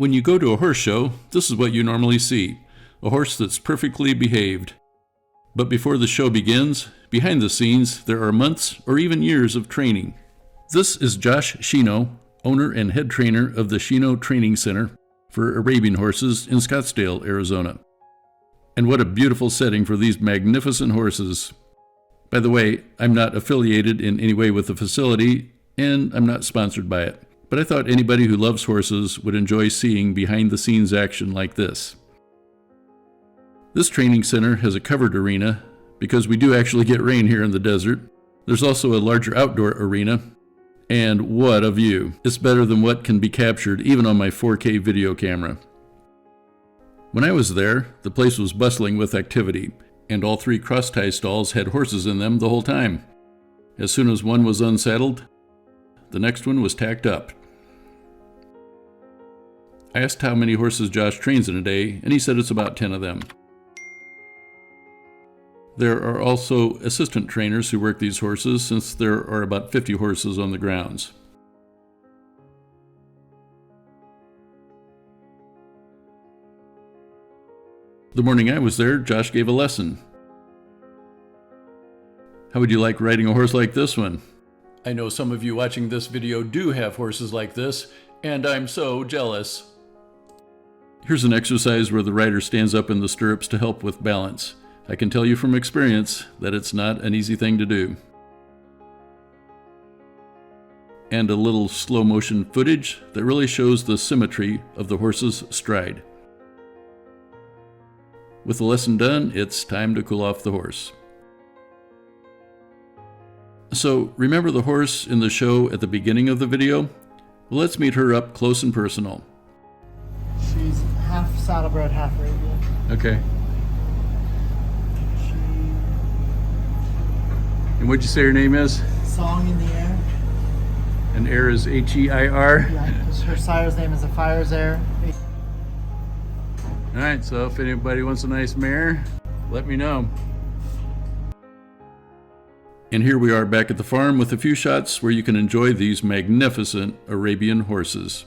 When you go to a horse show, this is what you normally see, a horse that's perfectly behaved. But before the show begins, behind the scenes, there are months or even years of training. This is Josh Shino, owner and head trainer of the Shino Training Center for Arabian horses in Scottsdale, Arizona. And what a beautiful setting for these magnificent horses. By the way, I'm not affiliated in any way with the facility, and I'm not sponsored by it. But I thought anybody who loves horses would enjoy seeing behind-the-scenes action like this. This training center has a covered arena because we do actually get rain here in the desert. There's also a larger outdoor arena, and what a view. It's better than what can be captured even on my 4K video camera. When I was there, the place was bustling with activity, and all 3 cross-tie stalls had horses in them the whole time. As soon as one was unsaddled, the next one was tacked up. I asked how many horses Josh trains in a day, and he said it's about 10 of them. There are also assistant trainers who work these horses, since there are about 50 horses on the grounds. The morning I was there, Josh gave a lesson. How would you like riding a horse like this one? I know some of you watching this video do have horses like this, and I'm so jealous. Here's an exercise where the rider stands up in the stirrups to help with balance. I can tell you from experience that it's not an easy thing to do. And a little slow motion footage that really shows the symmetry of the horse's stride. With the lesson done, it's time to cool off the horse. So, remember the horse in the show at the beginning of the video? Well, let's meet her up close and personal. She's half saddlebred, half Arabian. Okay. And what'd you say her name is? Song in the Air. And air is H-E-I-R? Yeah, because her sire's name is a Fire's Air. Alright, so if anybody wants a nice mare, let me know. And here we are back at the farm with a few shots where you can enjoy these magnificent Arabian horses.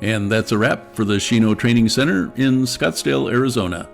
And that's a wrap for the Shino Training Center in Scottsdale, Arizona.